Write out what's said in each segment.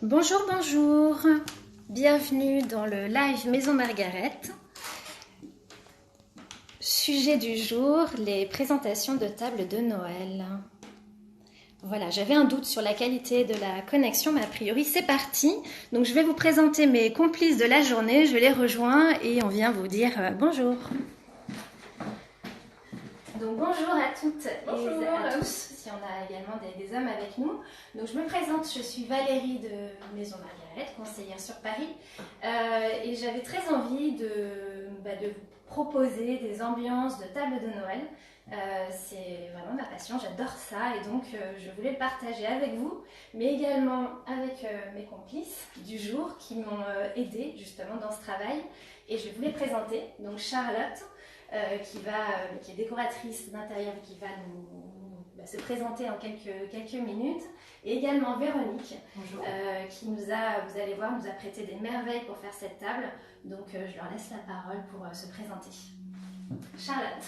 Bonjour, bonjour, bienvenue dans le live Maison Margaret. Sujet du jour, les présentations de table de Noël. Voilà, j'avais un doute sur la qualité de la connexion, mais a priori c'est parti. Donc je vais vous présenter mes complices de la journée, je les rejoins et on vient vous dire bonjour. Donc bonjour à toutes et à tous, si on a également des hommes avec nous. Donc je me présente, je suis Valérie de Maison Margaret, conseillère sur Paris. Et j'avais très envie de vous proposer des ambiances de table de Noël. C'est vraiment ma passion, j'adore ça et donc je voulais le partager avec vous, mais également avec mes complices du jour qui m'ont aidé justement dans ce travail. Et je vais vous les présenter. Donc Charlotte, qui est décoratrice d'intérieur et qui va se présenter en quelques minutes, et également Véronique, qui vous allez voir, nous a prêté des merveilles pour faire cette table, donc je leur laisse la parole pour se présenter. Charlotte.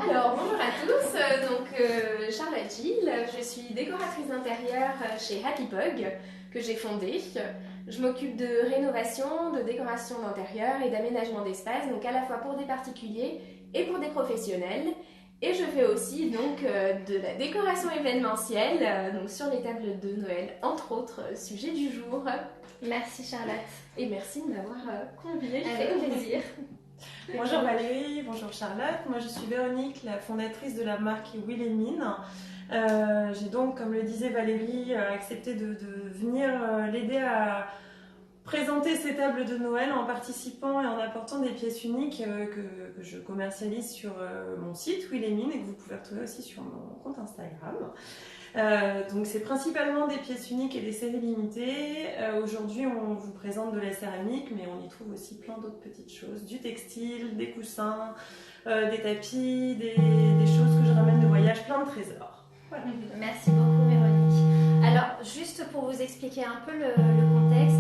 Alors bonjour à tous, Charlotte Gilles, je suis décoratrice d'intérieur chez Happy Pug que j'ai fondée. Je m'occupe de rénovation, de décoration d'intérieur et d'aménagement d'espace, donc à la fois pour des particuliers et pour des professionnels. Et je fais aussi donc de la décoration événementielle, donc sur les tables de Noël, entre autres sujets du jour. Merci Charlotte. Et merci de m'avoir conviée. Avec plaisir. Bonjour Valérie, bonjour Charlotte. Moi je suis Véronique, la fondatrice de la marque Will & Min. J'ai donc, comme le disait Valérie, accepté de venir l'aider à présenter ces tables de Noël en participant et en apportant des pièces uniques que je commercialise sur mon site Will & Min et que vous pouvez retrouver aussi sur mon compte Instagram. Donc c'est principalement des pièces uniques et des séries limitées. Aujourd'hui on vous présente de la céramique, mais on y trouve aussi plein d'autres petites choses, du textile, des coussins, des tapis, des choses que je ramène de voyage, plein de trésors. Voilà. Merci beaucoup Véronique. Alors juste pour vous expliquer un peu le contexte,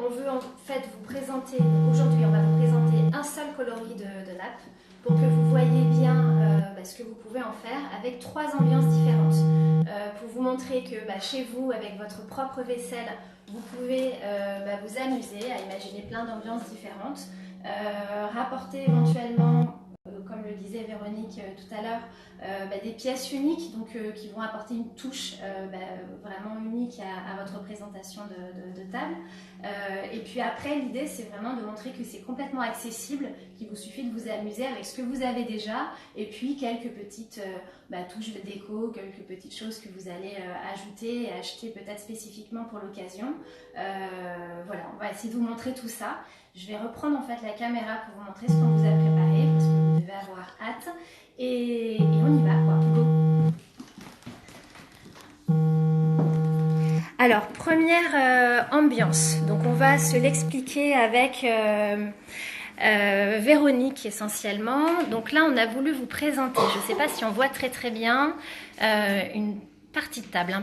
on veut en fait vous présenter, aujourd'hui on va vous présenter un seul coloris de nappe pour que vous voyez bien ce que vous pouvez en faire avec 3 ambiances différentes. Pour vous montrer que chez vous, avec votre propre vaisselle, vous pouvez vous amuser à imaginer plein d'ambiances différentes, rapporter éventuellement, comme le disait Véronique tout à l'heure, des pièces uniques donc, qui vont apporter une touche vraiment unique à votre présentation de table. Et puis après, l'idée c'est vraiment de montrer que c'est complètement accessible, qu'il vous suffit de vous amuser avec ce que vous avez déjà et puis quelques petites touches de déco, quelques petites choses que vous allez ajouter et acheter peut-être spécifiquement pour l'occasion. Voilà, on va essayer de vous montrer tout ça. Je vais reprendre en fait la caméra pour vous montrer ce qu'on vous a préparé parce que vous devez avoir hâte et on y va quoi. Go. Alors, première ambiance. Donc, on va se l'expliquer avec Véronique essentiellement. Donc là, on a voulu vous présenter, je ne sais pas si on voit très très bien, une partie de table un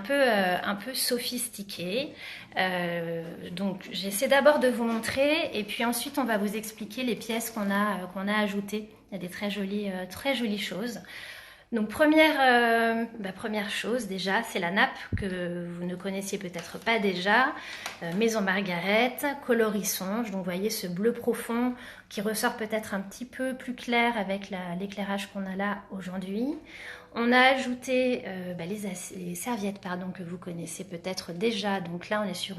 peu sophistiquée. Donc, j'essaie d'abord de vous montrer et puis ensuite, on va vous expliquer les pièces qu'on a ajoutées. Il y a des très jolies choses. Donc première chose déjà, c'est la nappe que vous ne connaissiez peut-être pas déjà, Maison Margaret, coloris songe, donc vous voyez ce bleu profond qui ressort peut-être un petit peu plus clair avec l'éclairage qu'on a là aujourd'hui. On a ajouté les serviettes que vous connaissez peut-être déjà, donc là on est sur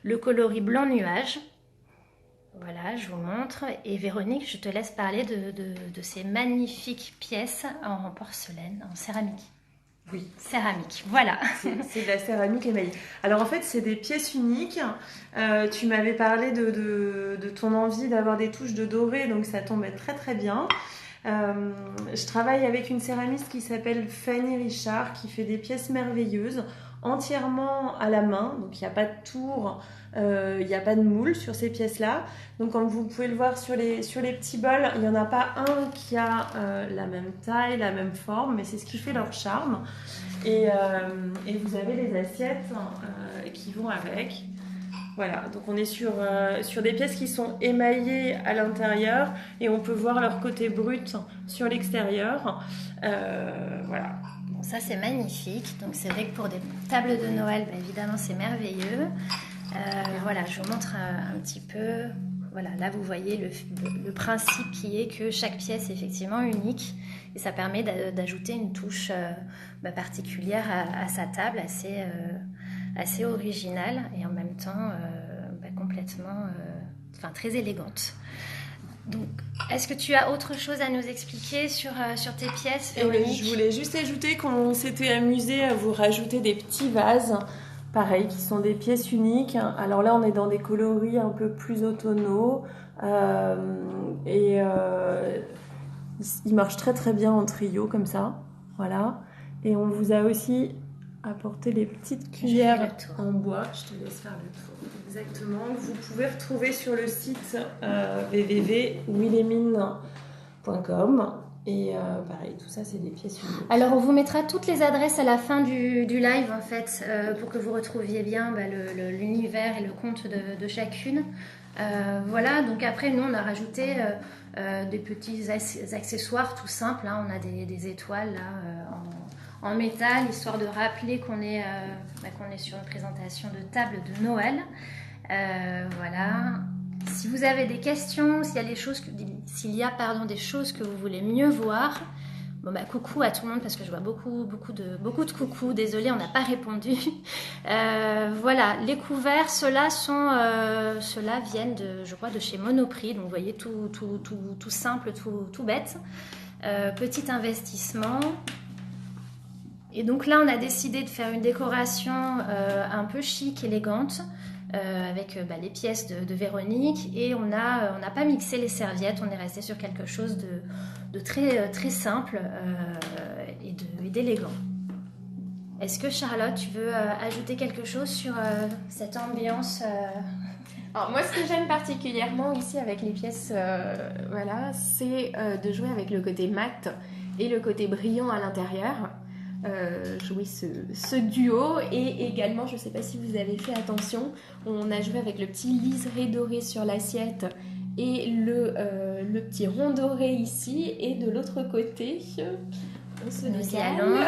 le coloris blanc nuage. Voilà, je vous montre. Et Véronique, je te laisse parler de ces magnifiques pièces en porcelaine, en céramique. Oui. Céramique, voilà. C'est de la céramique émaillée. Alors en fait, c'est des pièces uniques. Tu m'avais parlé de ton envie d'avoir des touches de doré, donc ça tombait très très bien. Je travaille avec une céramiste qui s'appelle Fanny Richard, qui fait des pièces merveilleuses, entièrement à la main. Donc il n'y a pas de tour, il n'y a pas de moule sur ces pièces-là. Donc comme vous pouvez le voir sur les petits bols, il n'y en a pas un qui a la même taille, la même forme, mais c'est ce qui fait leur charme. Et vous avez les assiettes qui vont avec. Voilà, donc on est sur des pièces qui sont émaillées à l'intérieur et on peut voir leur côté brut sur l'extérieur. Voilà, donc ça c'est magnifique. Donc c'est vrai que pour des tables de Noël, évidemment c'est merveilleux. Voilà, je vous montre un petit peu. Voilà, là vous voyez le principe qui est que chaque pièce est effectivement unique et ça permet d'ajouter une touche particulière à sa table, assez originale et en même temps complètement, très élégante. Donc, est-ce que tu as autre chose à nous expliquer sur tes pièces, Véronique ? Je voulais juste ajouter qu'on s'était amusé à vous rajouter des petits vases, pareil, qui sont des pièces uniques. Alors là, on est dans des coloris un peu plus automnaux ils marchent très très bien en trio comme ça. Voilà. Et on vous a aussi apporté des petites cuillères en bois. Je te laisse faire le tour. Exactement. Vous pouvez retrouver sur le site www.willemine.com. Et pareil, tout ça, c'est des pièces uniques. Alors, on vous mettra toutes les adresses à la fin du live, en fait, pour que vous retrouviez bien l'univers et le compte de chacune. Voilà, donc après, nous, on a rajouté des petits accessoires tout simples. Hein. On a des étoiles là, en métal, histoire de rappeler qu'on est sur une présentation de table de Noël. Voilà. Si vous avez des questions, s'il y a des choses que vous voulez mieux voir, coucou à tout le monde parce que je vois beaucoup de coucou. Désolée, on n'a pas répondu. Voilà, les couverts, ceux-là viennent de chez Monoprix. Donc vous voyez tout simple, tout bête. Petit investissement. Et donc là, on a décidé de faire une décoration un peu chic, élégante. Avec les pièces de Véronique et on n'a pas mixé les serviettes, on est resté sur quelque chose de très, très simple et d'élégant. Est-ce que Charlotte, tu veux ajouter quelque chose sur cette ambiance Alors moi, ce que j'aime particulièrement ici avec les pièces, c'est de jouer avec le côté mat et le côté brillant à l'intérieur. Jouer ce duo et également, je ne sais pas si vous avez fait attention, on a joué avec le petit liseré doré sur l'assiette et le petit rond doré ici et de l'autre côté nous y allons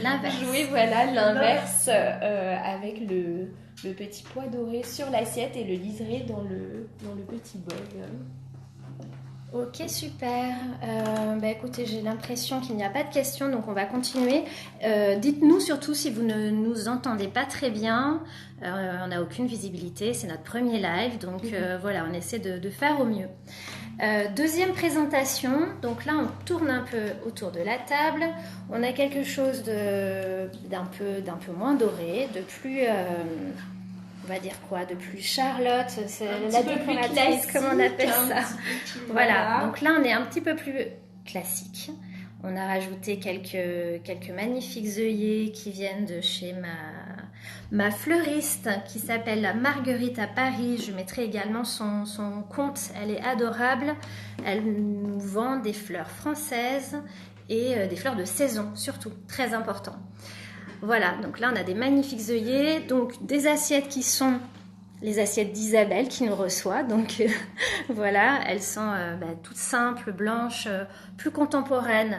l'inverse. Jouer l'inverse avec le petit pois doré sur l'assiette et le liseré dans le petit bol. Ok, super. Écoutez, j'ai l'impression qu'il n'y a pas de questions, donc on va continuer. Dites-nous surtout si vous ne nous entendez pas très bien. On n'a aucune visibilité, c'est notre premier live, donc voilà, on essaie de faire au mieux. Deuxième présentation, donc là on tourne un peu autour de la table. On a quelque chose d'un peu moins doré, de plus... on va dire quoi, de plus Charlotte, c'est la décoratrice, comment on appelle ça. Voilà, donc là on est un petit peu plus classique. On a rajouté quelques magnifiques œillets qui viennent de chez ma fleuriste qui s'appelle Marguerite à Paris. Je mettrai également son compte, elle est adorable. Elle nous vend des fleurs françaises et des fleurs de saison, surtout, très important. Voilà, donc là on a des magnifiques œillets, donc des assiettes qui sont les assiettes d'Isabelle qui nous reçoit, donc voilà, elles sont toutes simples, blanches, plus contemporaines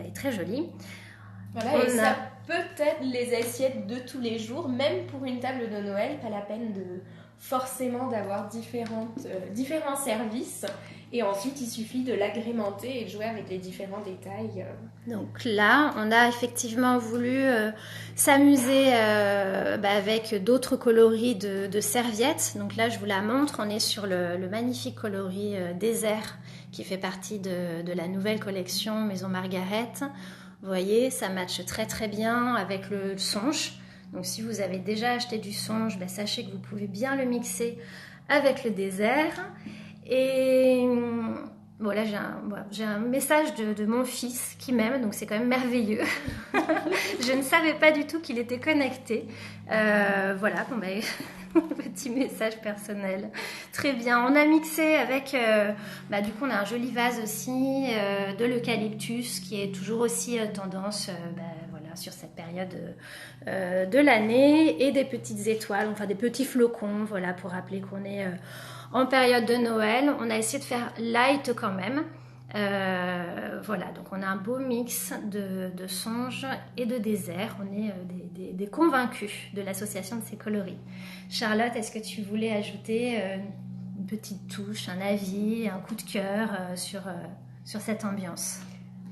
et très jolies. Voilà, ça peut être les assiettes de tous les jours, même pour une table de Noël, pas la peine forcément d'avoir différents services. Et ensuite, il suffit de l'agrémenter et de jouer avec les différents détails. Donc là, on a effectivement voulu s'amuser avec d'autres coloris de serviettes. Donc là, je vous la montre. On est sur le magnifique coloris désert qui fait partie de la nouvelle collection Maison Margaret. Vous voyez, ça matche très très bien avec le songe. Donc si vous avez déjà acheté du songe, sachez que vous pouvez bien le mixer avec le désert. Et voilà, j'ai un message de mon fils qui m'aime, donc c'est quand même merveilleux. Je ne savais pas du tout qu'il était connecté. Voilà, petit message personnel. Très bien, on a mixé avec, du coup on a un joli vase aussi, de l'eucalyptus qui est toujours aussi tendance sur cette période de l'année, et des petites étoiles, enfin des petits flocons, voilà, pour rappeler qu'on est en période de Noël. On a essayé de faire light quand même. Voilà, donc on a un beau mix de songes et de déserts. On est des convaincus de l'association de ces coloris. Charlotte, est-ce que tu voulais ajouter une petite touche, un avis, un coup de cœur sur cette ambiance?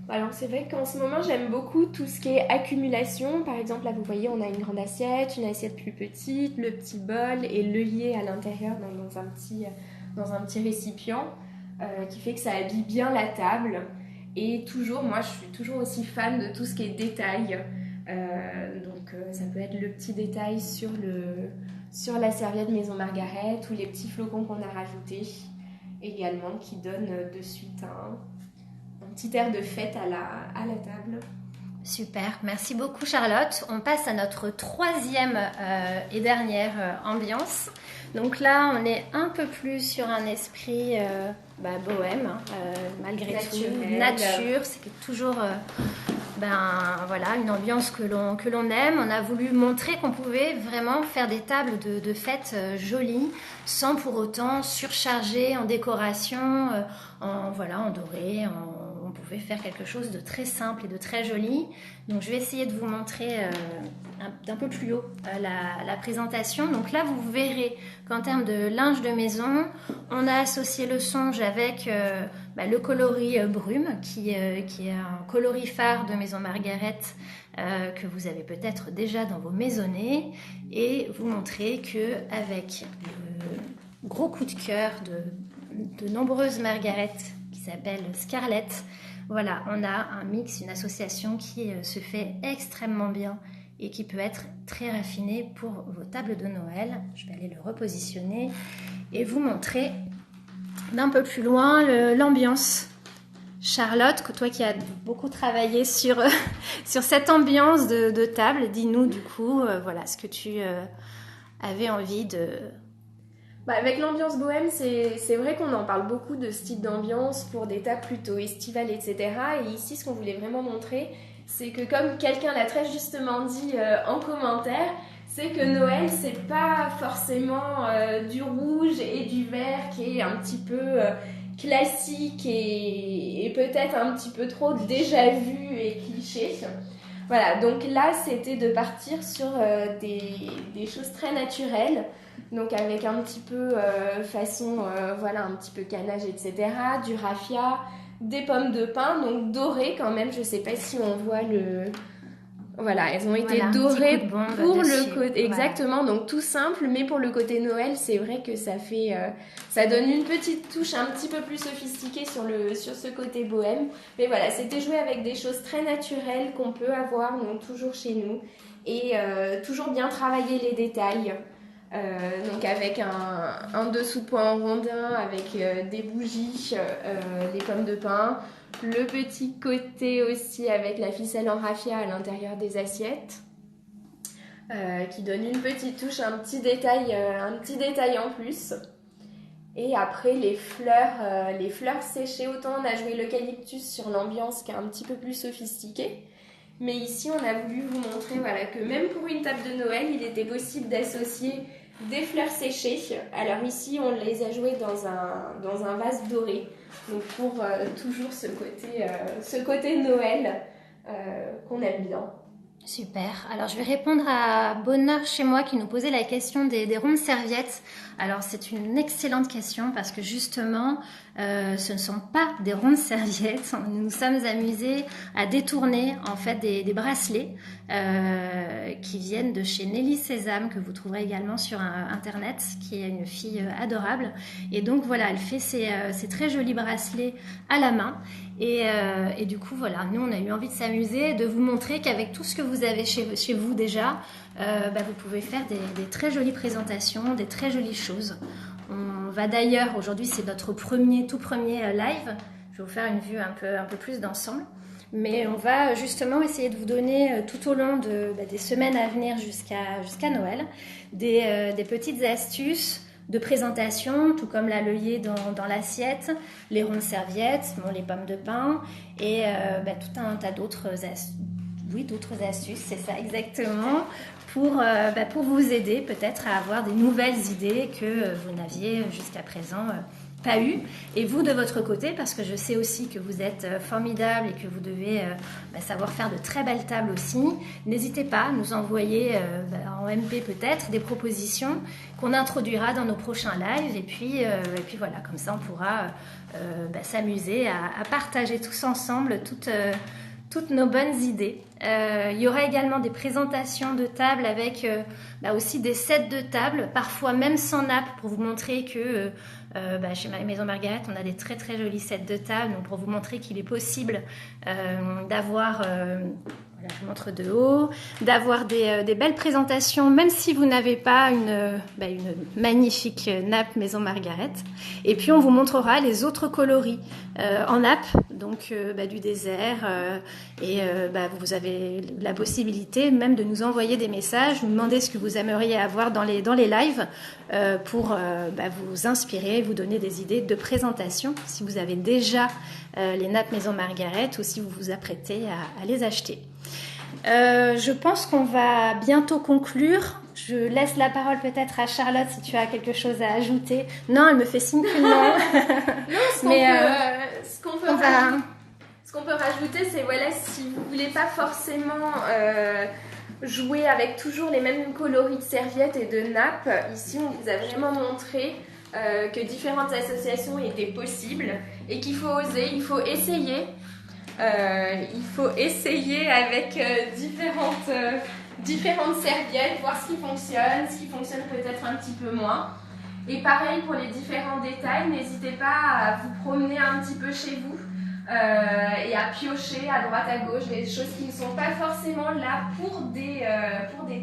Alors c'est vrai qu'en ce moment j'aime beaucoup tout ce qui est accumulation. Par exemple là vous voyez on a une grande assiette, une assiette plus petite, le petit bol et l'œillet à l'intérieur dans un petit récipient qui fait que ça habille bien la table. Et toujours, moi je suis toujours aussi fan de tout ce qui est détail. Ça peut être le petit détail sur la serviette Maison Margaret ou les petits flocons qu'on a rajoutés également qui donnent de suite un petit air de fête à la table. Super, merci beaucoup Charlotte. On passe à notre troisième et dernière ambiance. Donc là, on est un peu plus sur un esprit bohème, malgré tout. Nature, c'est toujours une ambiance que l'on aime. On a voulu montrer qu'on pouvait vraiment faire des tables de fête jolies, sans pour autant surcharger en décoration, en doré, on pouvait faire quelque chose de très simple et de très joli. Donc je vais essayer de vous montrer d'un peu plus haut la présentation. Donc là vous verrez qu'en termes de linge de maison, on a associé le songe avec le coloris brume qui est un coloris phare de Maison Margaret que vous avez peut-être déjà dans vos maisonnées, et vous montrer qu'avec le gros coup de cœur de nombreuses Margaret qui s'appelle Scarlett, voilà, on a un mix, une association qui se fait extrêmement bien et qui peut être très raffinée pour vos tables de Noël. Je vais aller le repositionner et vous montrer d'un peu plus loin l'ambiance. Charlotte, toi qui as beaucoup travaillé sur cette ambiance de table, dis-nous du coup ce que tu avais envie de... Avec l'ambiance bohème, c'est vrai qu'on en parle beaucoup de ce type d'ambiance pour des tables plutôt estivales, etc. Et ici, ce qu'on voulait vraiment montrer, c'est que comme quelqu'un l'a très justement dit en commentaire, c'est que Noël, c'est pas forcément du rouge et du vert qui est un petit peu classique et peut-être un petit peu trop déjà vu et cliché. Voilà, donc là, c'était de partir sur des choses très naturelles. Donc avec un petit peu un petit peu canage, etc. Du raffia, des pommes de pin, donc dorées quand même. Je sais pas si on voit le... Voilà, elles ont été dorées pour le côté... Exactement, donc tout simple, mais pour le côté Noël, c'est vrai que ça fait... ça donne une petite touche un petit peu plus sophistiquée sur ce côté bohème. Mais voilà, c'était joué avec des choses très naturelles qu'on peut avoir, donc toujours chez nous. Et toujours bien travailler les détails. Donc avec un dessous de pois en rondin, avec des bougies, les pommes de pin, le petit côté aussi avec la ficelle en raffia à l'intérieur des assiettes, qui donne une petite touche, un petit détail en plus. Et après les fleurs séchées, autant on a joué l'eucalyptus sur l'ambiance qui est un petit peu plus sophistiquée. Mais ici, on a voulu vous montrer que même pour une table de Noël, il était possible d'associer des fleurs séchées. Alors ici, on les a jouées dans un vase doré. Donc pour toujours ce côté Noël qu'on aime bien. Super. Alors, je vais répondre à Bonheur chez moi qui nous posait la question des rondes serviettes. Alors, c'est une excellente question parce que justement, ce ne sont pas des rondes serviettes. Nous nous sommes amusés à détourner en fait des bracelets qui viennent de chez Nelly Sésame, que vous trouverez également sur Internet, qui est une fille adorable. Et donc, voilà, elle fait ces très jolis bracelets à la main. Et du coup, voilà, nous, on a eu envie de s'amuser, de vous montrer qu'avec tout ce que vous avez chez vous déjà, vous pouvez faire des très jolies présentations, des très jolies choses. On va d'ailleurs, aujourd'hui, c'est notre tout premier live. Je vais vous faire une vue un peu plus d'ensemble. Mais on va justement essayer de vous donner tout au long des semaines à venir jusqu'à Noël des petites astuces de présentation, tout comme l'œillet dans l'assiette, les rondes serviettes, les pommes de pin et tout un tas d'autres astuces, c'est ça exactement, pour vous aider peut-être à avoir des nouvelles idées que vous n'aviez jusqu'à présent pas eu. Et vous, de votre côté, parce que je sais aussi que vous êtes formidable et que vous devez savoir faire de très belles tables aussi, n'hésitez pas à nous envoyer en MP peut-être des propositions qu'on introduira dans nos prochains lives. Et puis voilà, comme ça on pourra s'amuser à partager tous ensemble toutes nos bonnes idées. Il y aura également des présentations de tables avec aussi des sets de tables, parfois même sans nappe, pour vous montrer que chez Maison Margaret, on a des très très jolis sets de tables, donc pour vous montrer qu'il est possible d'avoir, je vous montre de haut, d'avoir des belles présentations, même si vous n'avez pas une magnifique nappe Maison Margaret. Et puis on vous montrera les autres coloris en nappe, donc du désert, vous avez la possibilité même de nous envoyer des messages, nous demander ce que vous aimeriez avoir dans les lives pour vous inspirer, vous donner des idées de présentation si vous avez déjà les nappes Maison Margaret ou si vous vous apprêtez à les acheter. Je pense qu'on va bientôt conclure. Je laisse la parole peut-être à Charlotte si tu as quelque chose à ajouter. Non, elle me fait signe que non. Ce qu'on peut rajouter, c'est si vous voulez pas forcément jouer avec toujours les mêmes coloris de serviettes et de nappes, ici on vous a vraiment montré que différentes associations étaient possibles et qu'il faut oser, il faut essayer. Il faut essayer avec différentes serviettes, voir ce qui fonctionne peut-être un petit peu moins. Et pareil pour les différents détails, n'hésitez pas à vous promener un petit peu chez vous et à piocher à droite à gauche des choses qui ne sont pas forcément là pour des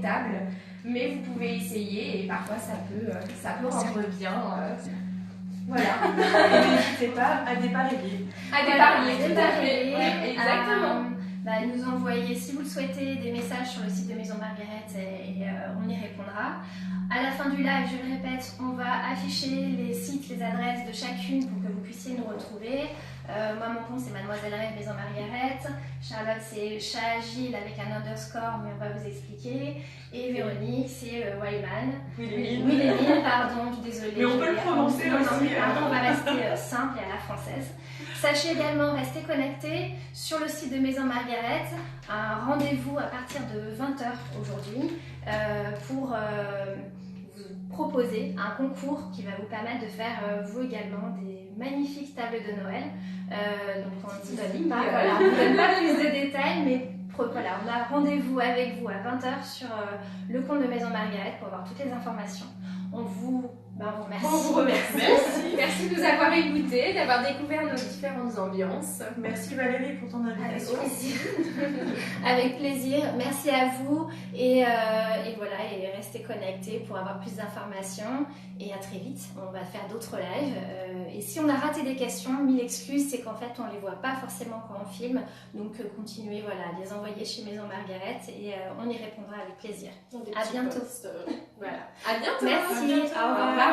tables, mais vous pouvez essayer et parfois ça peut rendre bien. Voilà. Et n'hésitez pas à dépareiller. Exactement. Nous envoyer, si vous le souhaitez, des messages sur le site de Maison Margaret et on y répondra. À la fin du live, je le répète, on va afficher les sites, les adresses de chacune pour que vous puissiez nous retrouver. Moi, mon compte, c'est Mademoiselle Rêve Maison Margaret. Charlotte, c'est Chat Agile avec un underscore, mais on va vous expliquer. Et Véronique, c'est Wilhelmine, pardon, désolée. Mais on peut le prononcer aussi. On va rester simple et à la française. Sachez également, restez connectés sur le site de Maison Margaret. Un rendez-vous à partir de 20h aujourd'hui pour vous proposer un concours qui va vous permettre de faire vous également des magnifiques tables de Noël. Donc on ne vous donne pas plus de détails, mais voilà, on a rendez-vous avec vous à 20h sur le compte de Maison Margaret pour avoir toutes les informations. On vous remercie. On vous remercie. Merci de nous avoir écoutés, d'avoir découvert nos différentes ambiances. Merci Valérie pour ton invitation. Avec plaisir. Avec plaisir. Merci à vous et restez connectés pour avoir plus d'informations. Et à très vite. On va faire d'autres lives. Et si on a raté des questions, 1000 excuses, c'est qu'en fait on les voit pas forcément quand on filme. Donc continuez à les envoyer chez Maison Margaret et on y répondra avec plaisir. À bientôt. Voilà. À bientôt. Merci. Au revoir.